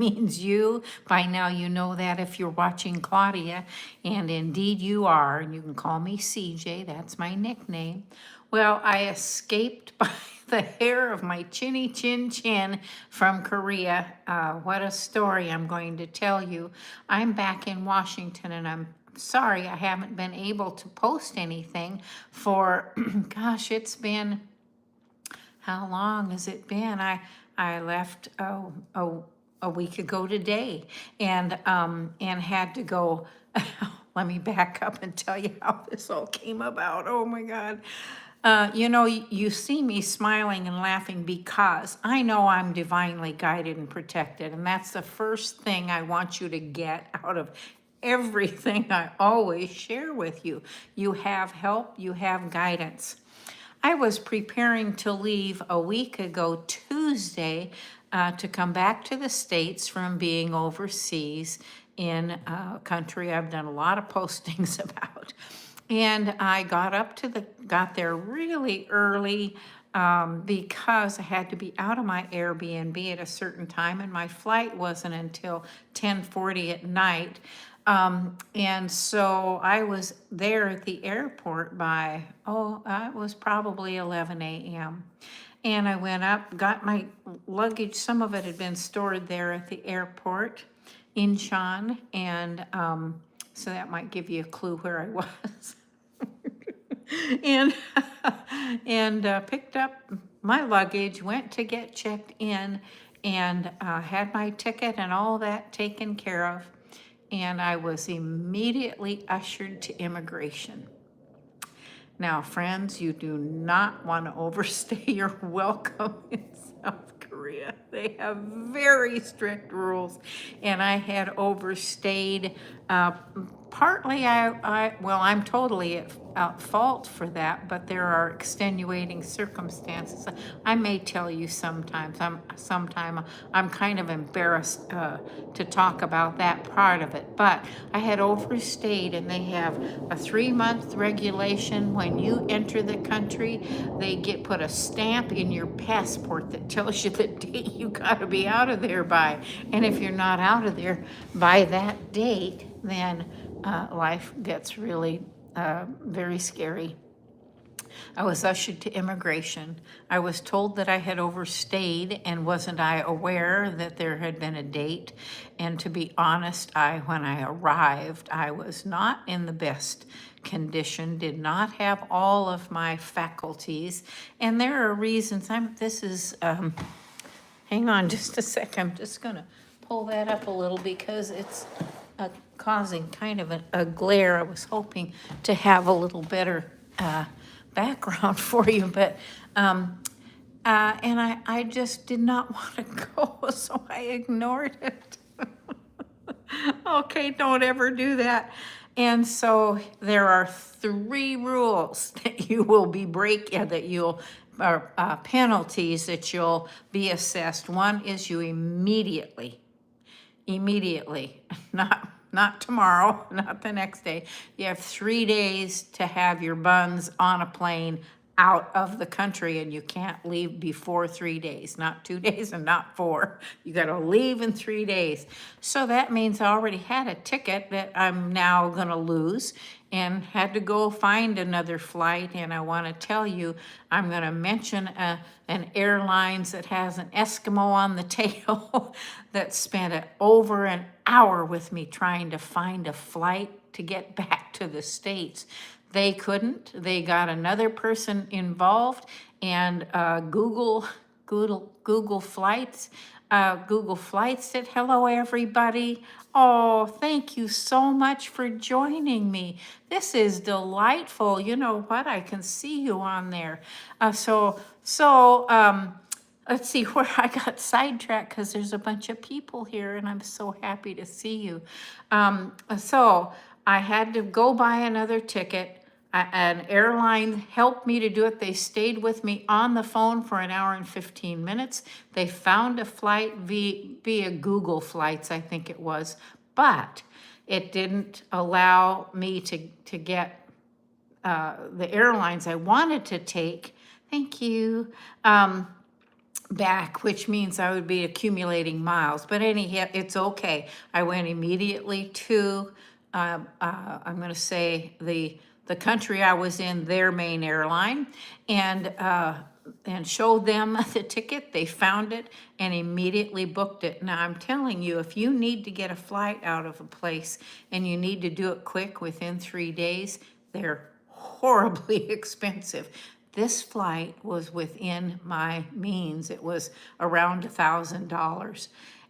means you. By now you know that if you're watching Claudia, and indeed you are, and you can call me CJ, that's my nickname. Well, I escaped by the hair of my chinny chin chin from Korea. What a story I'm going to tell you. I'm back in Washington, and I'm sorry I haven't been able to post anything for, gosh, it's been, how long has it been? I left a week ago today, and had to go. Let me back up and tell you how this all came about. Oh my God. You see me smiling and laughing because I know I'm divinely guided and protected. And that's the first thing I want you to get out of everything I always share with you. You have help, you have guidance. I was preparing to leave a week ago Tuesday to come back to the States from being overseas in a country I've done a lot of postings about. And I got there really early because I had to be out of my Airbnb at a certain time, and my flight wasn't until 10:40 at night. And so I was there at the airport by, it was probably 11 a.m. And I went up, got my luggage. Some of it had been stored there at the airport, Incheon, and so that might give you a clue where I was. and picked up my luggage, went to get checked in, and had my ticket and all that taken care of. And I was immediately ushered to immigration. Now, friends, you do not want to overstay your welcome in South Korea. They have very strict rules, and I had overstayed. Partly, I'm totally at fault for that, but there are extenuating circumstances. I may tell you sometimes. I'm kind of embarrassed to talk about that part of it, but I had overstayed, and they have a 3-month regulation. When you enter the country, they put a stamp in your passport that tells you the date you got to be out of there by. And if you're not out of there by that date, then life gets really very scary. I was ushered to immigration. I was told that I had overstayed, and wasn't I aware that there had been a date. And to be honest, when I arrived, I was not in the best condition, did not have all of my faculties. And there are reasons. Hang on just a sec. I'm just going to pull that up a little because it's causing kind of a glare. I was hoping to have a little better background for you, but and I just did not want to go, so I ignored it. Okay, don't ever do that. And so there are 3 rules that you will be breaking, or penalties that you'll be assessed. One is you immediately, not tomorrow, not the next day. You have 3 days to have your buns on a plane out of the country, and you can't leave before 3 days, not 2 days and not 4. You got to leave in 3 days. So that means I already had a ticket that I'm now going to lose, and had to go find another flight. And I want to tell you, I'm going to mention an airlines that has an Eskimo on the tail that spent over an hour with me trying to find a flight to get back to the States. They couldn't. They got another person involved, and Google Flights. Google Flights said, "Hello, everybody. Oh, thank you so much for joining me. This is delightful. You know what? I can see you on there." Let's see where I got sidetracked, because there's a bunch of people here, and I'm so happy to see you. So I had to go buy another ticket. An airline helped me to do it. They stayed with me on the phone for an hour and 15 minutes. They found a flight via Google Flights, I think it was, but it didn't allow me to get the airlines I wanted to take. Thank you. back, which means I would be accumulating miles. But anyhow, it's okay. I went immediately to, I'm going to say the country I was in, their main airline, and showed them the ticket. They found it and immediately booked it. Now I'm telling you, if you need to get a flight out of a place and you need to do it quick within 3 days, they're horribly expensive. This flight was within my means. It was around $1,000.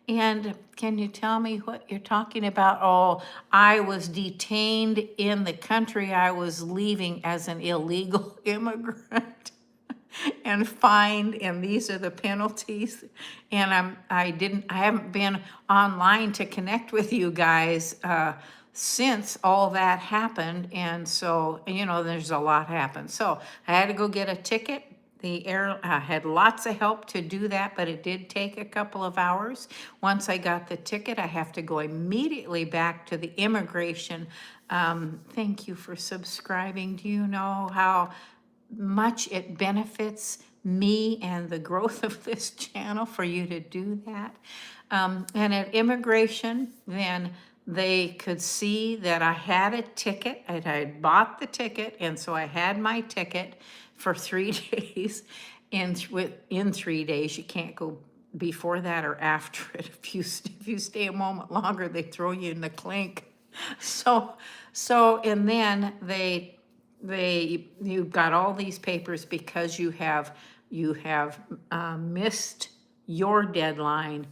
And can you tell me what you're talking about? Oh, I was detained in the country I was leaving as an illegal immigrant and fined, and these are the penalties. And I haven't been online to connect with you guys since all that happened. And so, there's a lot happened. So I had to go get a ticket. The air had lots of help to do that, but it did take a couple of hours. Once I got the ticket, I have to go immediately back to the immigration. Thank you for subscribing. Do you know how much it benefits me and the growth of this channel for you to do that? And at immigration, then they could see that I had a ticket, and I had bought the ticket, and so I had my ticket for 3 days. In 3 days, you can't go before that or after it. If you stay a moment longer, they throw you in the clink. So, and then you've got all these papers because you have missed your deadline,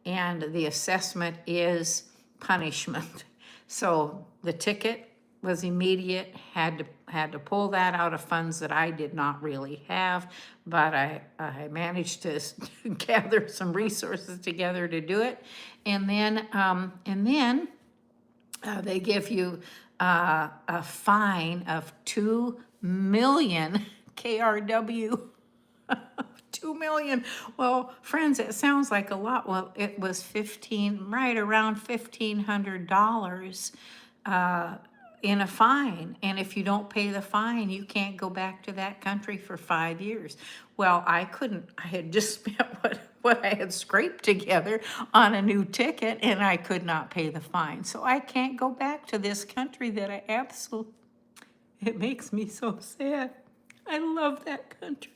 and the assessment is punishment. So the ticket was immediate, had to pull that out of funds that I did not really have, but I managed to gather some resources together to do it. And then they give you a fine of 2 million KRW. 2 million. Well, friends, it sounds like a lot. Well, it was right around $1,500 in a fine. And if you don't pay the fine, you can't go back to that country for 5 years. Well, I had just spent what I had scraped together on a new ticket, and I could not pay the fine. So I can't go back to this country that it makes me so sad. I love that country.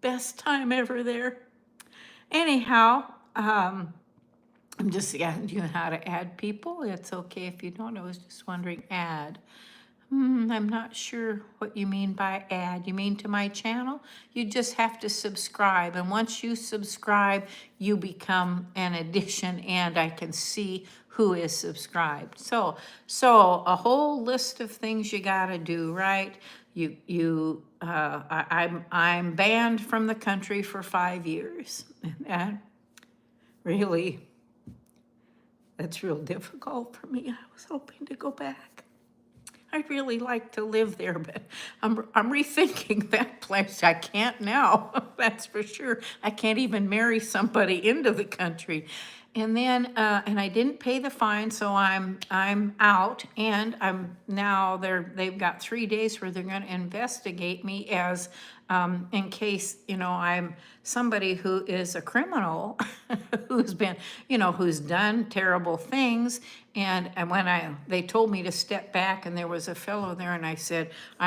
Best time ever there. Anyhow, I'm just asking you how to add people. It's okay if you don't. I was just wondering, add. I'm not sure what you mean by add. You mean to my channel? You just have to subscribe. And once you subscribe, you become an addition, and I can see who is subscribed. So a whole list of things you got to do, right? I'm banned from the country for 5 years. And that's real difficult for me. I was hoping to go back. I'd really like to live there, but I'm rethinking that place. I can't now, that's for sure. I can't even marry somebody into the country. And then, and I didn't pay the fine, so I'm out, and they've got 3 days where they're going to investigate me as, in case, I'm somebody who is a criminal, who's done terrible things. And when they told me to step back, and there was a fellow there, and I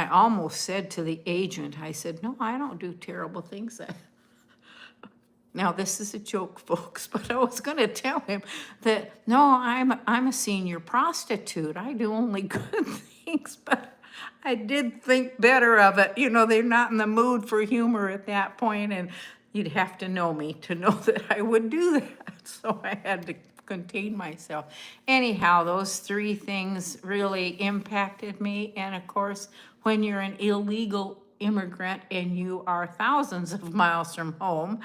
almost said to the agent, I said, no, I don't do terrible things. Now, this is a joke, folks, but I was going to tell him that, no, I'm a senior prostitute. I do only good things, but I did think better of it. They're not in the mood for humor at that point, and you'd have to know me to know that I would do that. So I had to contain myself. Anyhow, those 3 things really impacted me. And of course, when you're an illegal immigrant and you are thousands of miles from home,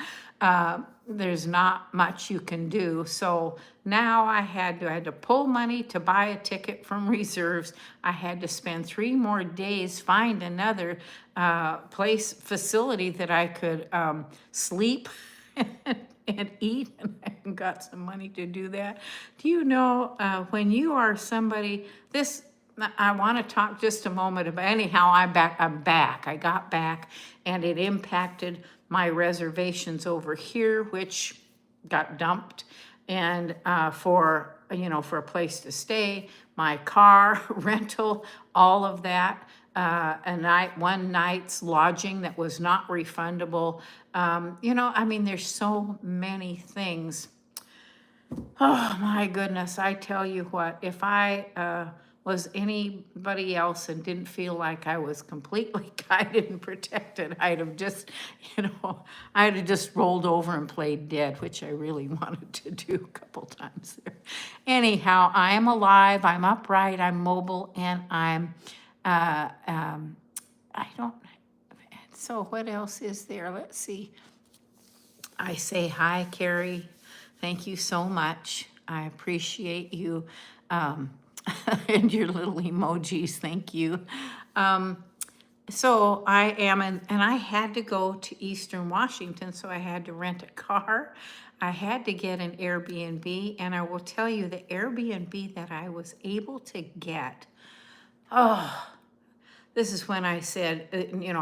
there's not much you can do. So now I had to pull money to buy a ticket from reserves. I had to spend 3 more days, find another facility that I could sleep and eat, and I got some money to do that. Do you know, when you are somebody, I want to talk just a moment about, anyhow, I'm back. I got back, and it impacted my reservations over here, which got dumped, and for a place to stay, my car rental, all of that, one night's lodging that was not refundable. I mean, there's so many things. Oh my goodness, I tell you what, if I was anybody else and didn't feel like I was completely guided and protected, I'd have just, I'd have just rolled over and played dead, which I really wanted to do a couple times there. Anyhow, I am alive, I'm upright, I'm mobile, and I don't, so what else is there? Let's see. I say hi, Carrie. Thank you so much. I appreciate you and your little emojis. Thank you. So I am, and I had to go to Eastern Washington, so I had to rent a car. I had to get an Airbnb, and I will tell you the Airbnb that I was able to get, this is when I said,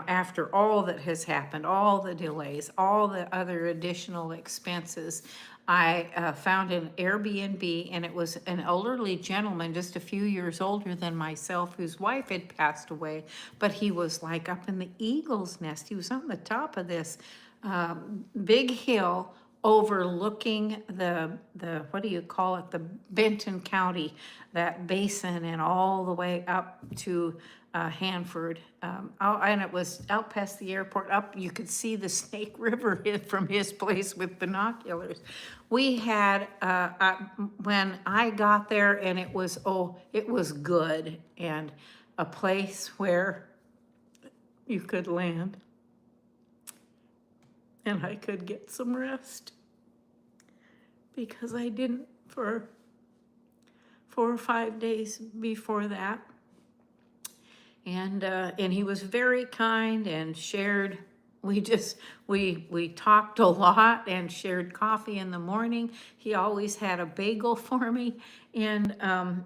after all that has happened, all the delays, all the other additional expenses, I found an Airbnb, and it was an elderly gentleman, just a few years older than myself, whose wife had passed away, but he was like up in the eagle's nest. He was on the top of this big hill overlooking the what do you call it, the Benton County, that basin, and all the way up to Hanford, and it was out past the airport. Up, you could see the Snake River from his place with binoculars. We had when I got there, and it was good, and a place where you could land, and I could get some rest, because I didn't for 4 or 5 days before that. And he was very kind and shared. We talked a lot and shared coffee in the morning. He always had a bagel for me, and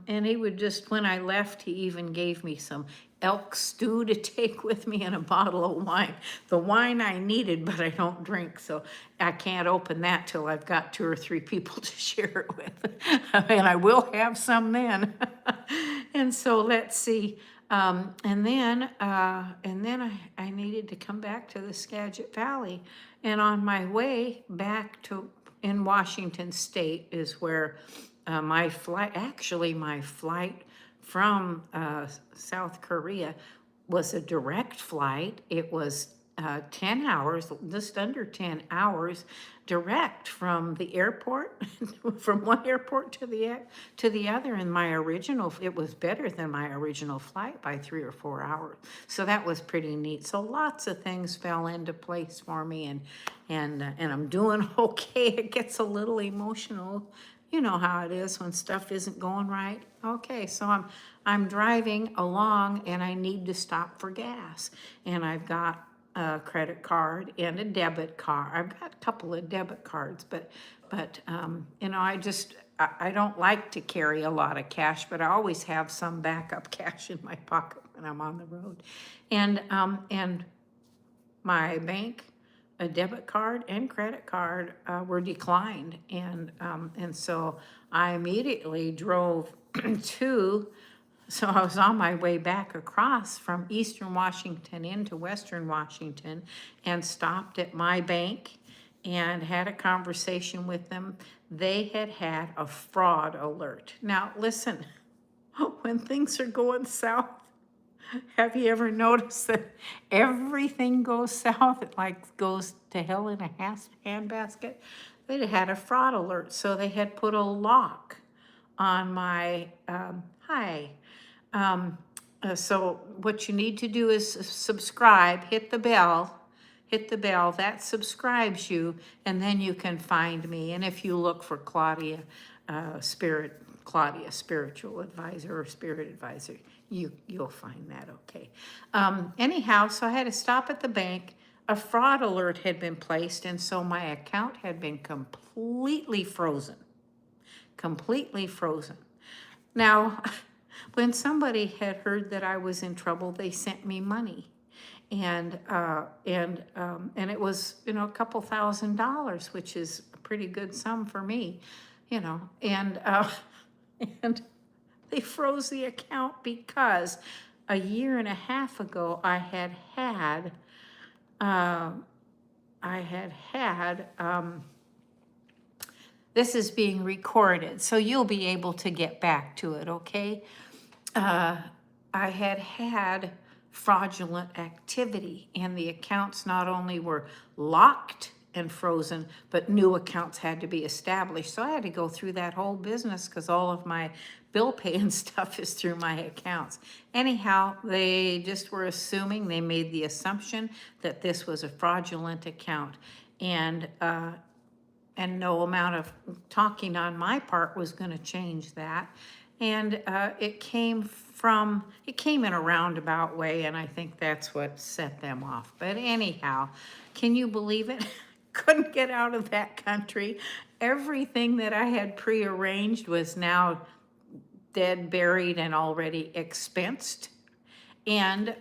he would just, when I left, he even gave me some elk stew to take with me and a bottle of wine. The wine I needed, but I don't drink, so I can't open that till I've got 2 or 3 people to share it with, and I will have some then. And so let's see. And then I needed to come back to the Skagit Valley, and on my way back in Washington State is where my flight from South Korea was a direct flight. It was 10 hours, just under 10 hours, direct from the airport, from one airport to the other. And it was better than my original flight by 3 or 4 hours. So that was pretty neat. So lots of things fell into place for me, and I'm doing okay. It gets a little emotional. You know how it is when stuff isn't going right. Okay, so I'm driving along, and I need to stop for gas, and I've got a credit card and a debit card. I've got a couple of debit cards, but I don't like to carry a lot of cash, but I always have some backup cash in my pocket when I'm on the road, and my bank, a debit card and credit card were declined, and so I immediately drove so I was on my way back across from Eastern Washington into Western Washington, and stopped at my bank and had a conversation with them. They had a fraud alert. Now listen, when things are going south, have you ever noticed that everything goes south? It like goes to hell in a handbasket. They had a fraud alert, so they had put a lock on my so what you need to do is subscribe, hit the bell, that subscribes you, and then you can find me. And if you look for Claudia, spiritual advisor or spirit advisor, you'll find that, okay. Anyhow, so I had to stop at the bank. A fraud alert had been placed, and so my account had been completely frozen. Now, when somebody had heard that I was in trouble, they sent me money. And it was, a couple $1,000s, which is a pretty good sum for me, and and they froze the account because a year and a half ago uh, this is being recorded, so you'll be able to get back to it, okay? I had fraudulent activity, and the accounts not only were locked and frozen, but new accounts had to be established. So I had to go through that whole business because all of my bill pay and stuff is through my accounts. Anyhow, they just were assuming, they made the assumption that this was a fraudulent account. And no amount of talking on my part was going to change that. And it came in a roundabout way, and I think that's what set them off. But anyhow, can you believe it? Couldn't get out of that country. Everything that I had prearranged was now dead, buried, and already expensed. And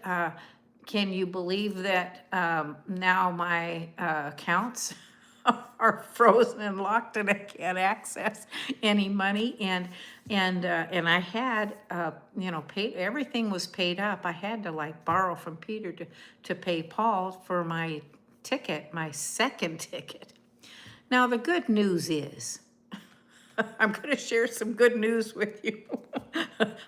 can you believe that now my accounts are frozen and locked, and I can't access any money? And I had paid, everything was paid up. I had to like borrow from Peter to pay Paul for my ticket, my second ticket. Now the good news is, I'm going to share some good news with you.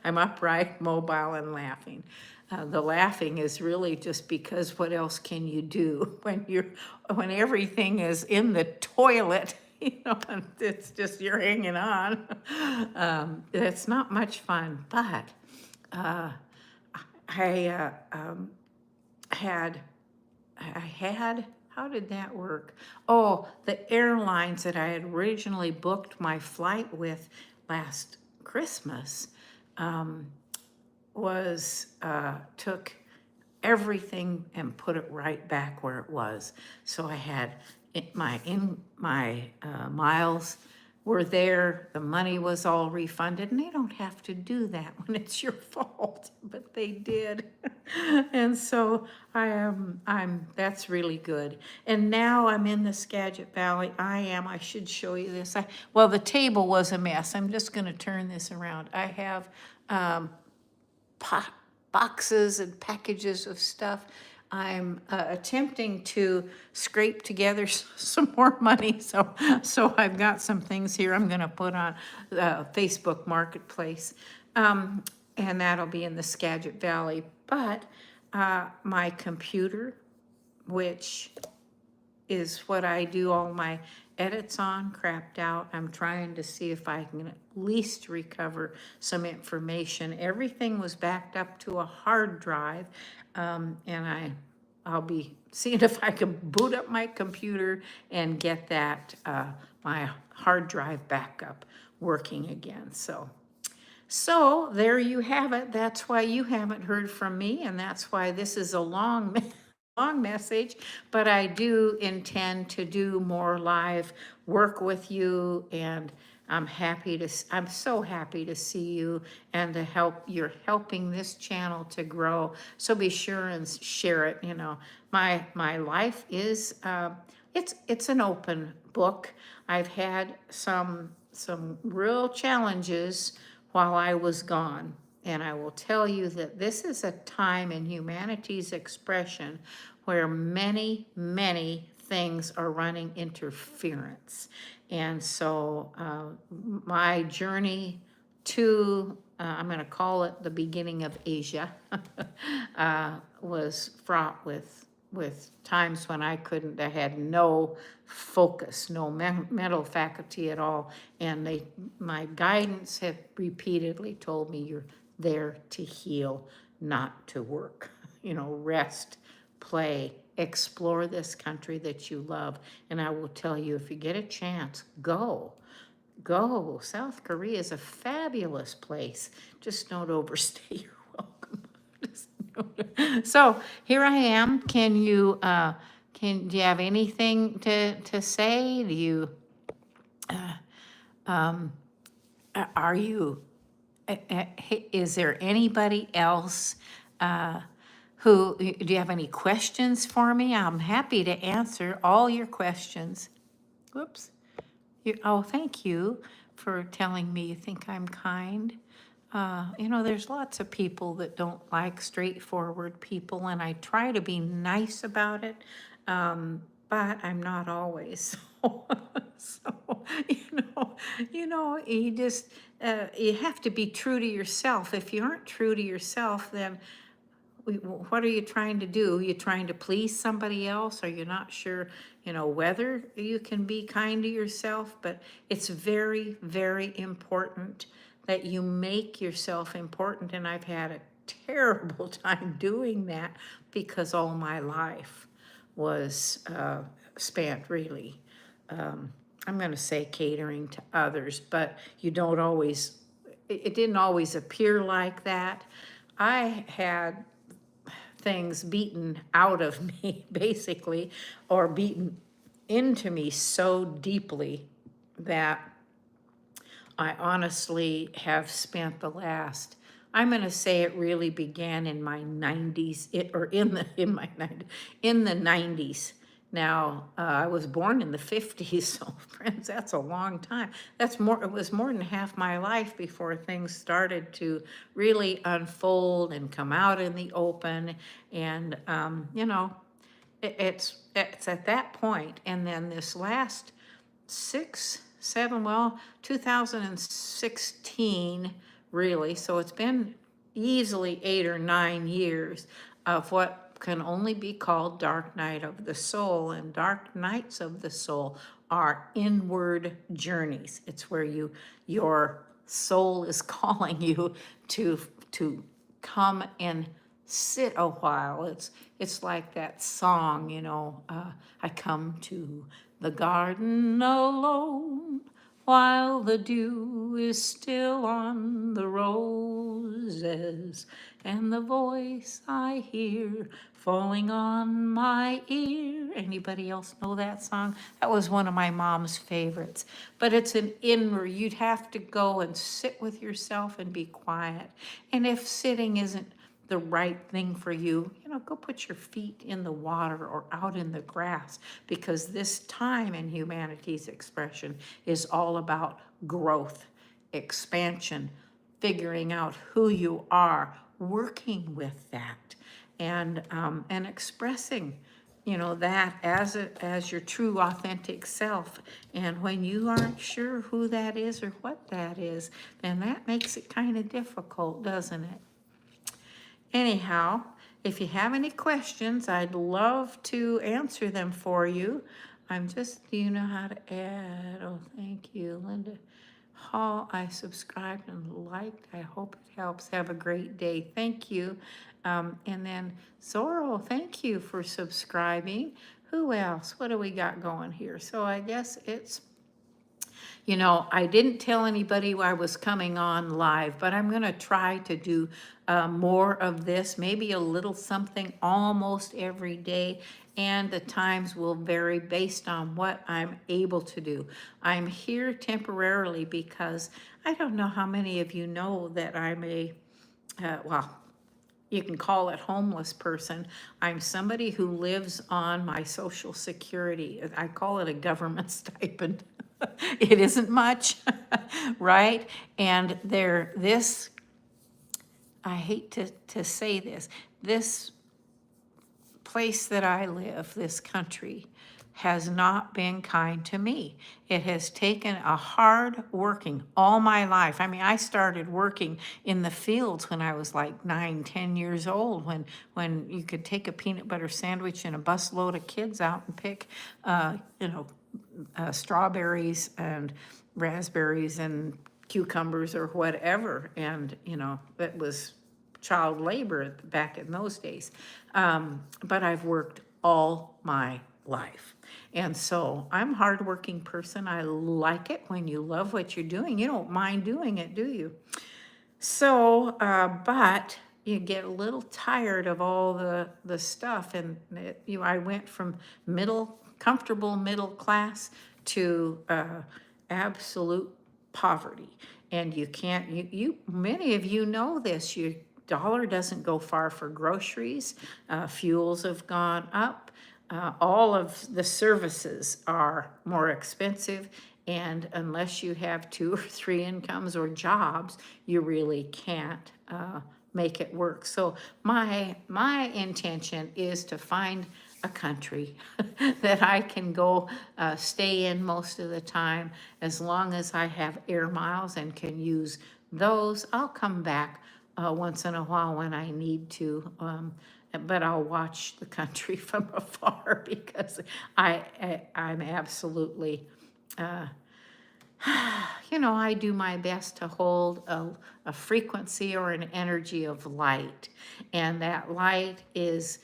I'm upright, mobile, and laughing. The laughing is really just because what else can you do when everything is in the toilet? And it's just you're hanging on. It's not much fun, but I had how did that work? Oh, the airlines that I had originally booked my flight with last Christmas took everything and put it right back where it was. So I had my miles were there, the money was all refunded, and they don't have to do that when it's your fault, but they did. And so that's really good. And now I'm in the Skagit Valley. I should show you this. Well, the table was a mess. I'm just going to turn this around. I have boxes and packages of stuff. I'm attempting to scrape together some more money, so I've got some things here I'm going to put on Facebook Marketplace, and that'll be in the Skagit Valley. But my computer, which is what I do all my edits on, crapped out. I'm trying to see if I can at least recover some information. Everything was backed up to a hard drive, and I'll be seeing if I can boot up my computer and get that my hard drive backup working again. So there you have it. That's why you haven't heard from me, and that's why this is a long message, but I do intend to do more live work with you, and I'm so happy to see you and you're helping this channel to grow. So be sure and share it. My life is, it's an open book. I've had some real challenges while I was gone. And I will tell you that this is a time in humanity's expression where many, many things are running interference. And so my journey to, I'm going to call it the beginning of Asia, was fraught with times when I had no focus, no mental faculty at all. And my guidance had repeatedly told me, you're there to heal, not to work. Rest, play, explore this country that you love. And I will tell you, if you get a chance, go. South Korea is a fabulous place. Just don't overstay your welcome. So here I am. Do you have anything to say? Is there anybody else do you have any questions for me? I'm happy to answer all your questions. Whoops. Oh, thank you for telling me you think I'm kind. There's lots of people that don't like straightforward people, and I try to be nice about it, but I'm not always. So, you just, you have to be true to yourself. If you aren't true to yourself, then what are you trying to do? Are you trying to please somebody else? Are you not sure, whether you can be kind to yourself? But it's very, very important that you make yourself important. And I've had a terrible time doing that because all my life was spent really, I'm going to say catering to others, but you don't always, it didn't always appear like that. I had things beaten out of me, basically, or beaten into me so deeply that I honestly have spent the last, I'm going to say it really began in my 90s, in the 90s. Now, I was born in the 50s, so friends, that's a long time. It was more than half my life before things started to really unfold and come out in the open. And, it's at that point. And then this last 2016, really. So it's been easily 8 or 9 years of what can only be called dark night of the soul. And dark nights of the soul are inward journeys. It's where your soul is calling you to come and sit a while. It's like that song, I come to the garden alone while the dew is still on the roses, and the voice I hear falling on my ear. Anybody else know that song? That was one of my mom's favorites. But it's an inward, you'd have to go and sit with yourself and be quiet. And if sitting isn't the right thing for you, go put your feet in the water or out in the grass, because this time in humanity's expression is all about growth, expansion, figuring out who you are, working with that, and expressing, that as your true authentic self. And when you aren't sure who that is or what that is, then that makes it kind of difficult, doesn't it? Anyhow, if you have any questions, I'd love to answer them for you. Do you know how to add? Oh, thank you, Linda Hall. I subscribed and liked. I hope it helps. Have a great day. Thank you. And then Zorro, thank you for subscribing. Who else? What do we got going here? So I guess it's, I didn't tell anybody I was coming on live, but I'm going to try to do more of this, maybe a little something almost every day. And the times will vary based on what I'm able to do. I'm here temporarily because I don't know how many of you know that I'm you can call it homeless person. I'm somebody who lives on my Social Security. I call it a government stipend. It isn't much, right? And I hate to say this place that I live, this country, has not been kind to me. It has taken a hard working all my life. I mean, I started working in the fields when I was like 9, 10 years old, when you could take a peanut butter sandwich and a busload of kids out and pick, strawberries and raspberries and cucumbers or whatever. And, it was child labor back in those days. But I've worked all my life. And so I'm a hardworking person. I like it when you love what you're doing. You don't mind doing it, do you? So, but you get a little tired of all the stuff. And I went from comfortable middle class to absolute poverty. And you can't, many of you know this. You dollar doesn't go far for groceries. Fuels have gone up. All of the services are more expensive. And unless you have 2 or 3 incomes or jobs, you really can't make it work. So my intention is to find a country that I can go stay in most of the time. As long as I have air miles and can use those, I'll come back once in a while when I need to. But I'll watch the country from afar because I'm absolutely I do my best to hold a frequency or an energy of light. And that light is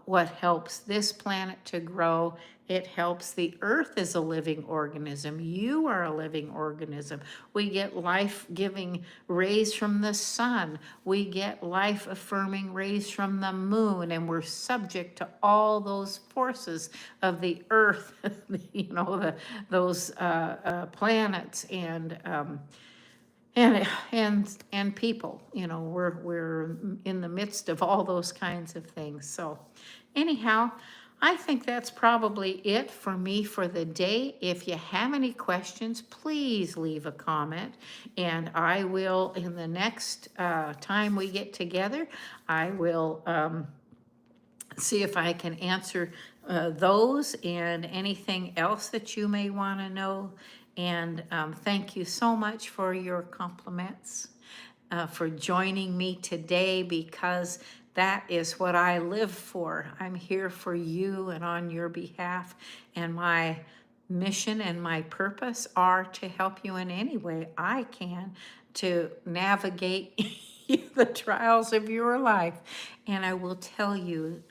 what helps this planet to grow. It helps the earth as a living organism. You are a living organism. We get life-giving rays from the sun. We get life-affirming rays from the moon, and we're subject to all those forces of the earth, those planets and people. We're in the midst of all those kinds of things. So anyhow, I think that's probably it for me for the day. If you have any questions, please leave a comment, and I will, in the next time we get together, I will see if I can answer those and anything else that you may want to know. And thank you so much for your compliments, for joining me today, because that is what I live for. I'm here for you and on your behalf. And my mission and my purpose are to help you in any way I can to navigate the trials of your life. And I will tell you,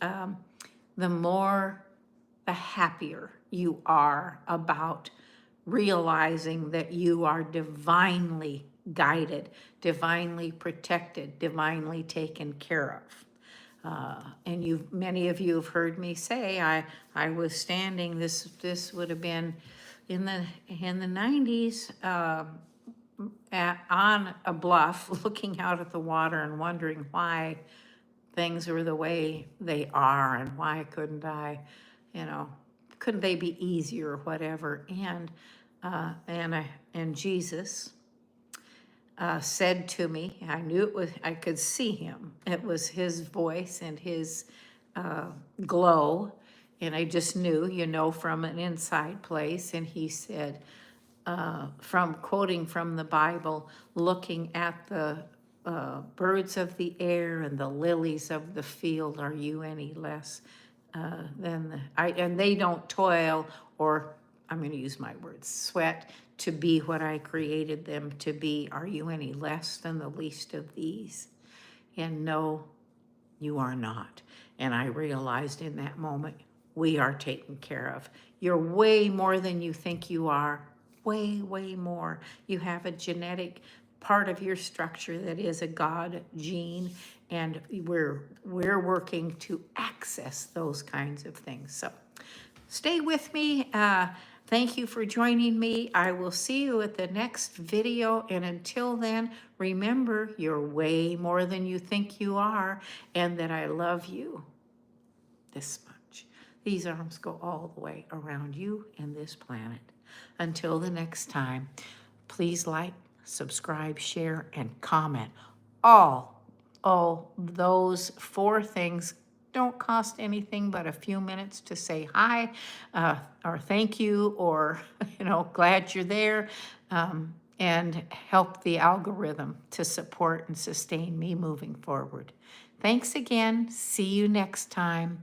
the happier you are about realizing that you are divinely guided, divinely protected, divinely taken care of. And many of you have heard me say, I was standing, this would have been in the 90s, on a bluff, looking out at the water and wondering why things were the way they are, and why couldn't they be easier or whatever. And Jesus said to me, I knew I could see him. It was his voice and his glow, and I just knew, from an inside place. And he said, quoting from the Bible, looking at the birds of the air and the lilies of the field, are you any less and they don't toil, or I'm going to use my words, sweat, to be what I created them to be. Are you any less than the least of these? And no, you are not. And I realized in that moment, we are taken care of. You're way more than you think you are. Way, way more. You have a genetic part of your structure that is a God gene, and we're working to access those kinds of things. So stay with me. Thank you for joining me. I will see you at the next video, and until then, remember, you're way more than you think you are, and that I love you this much. These arms go all the way around you and this planet. Until the next time, please like, subscribe, share, and comment. All those 4 things don't cost anything but a few minutes to say hi, or thank you, or glad you're there, and help the algorithm to support and sustain me moving forward. Thanks again. See you next time.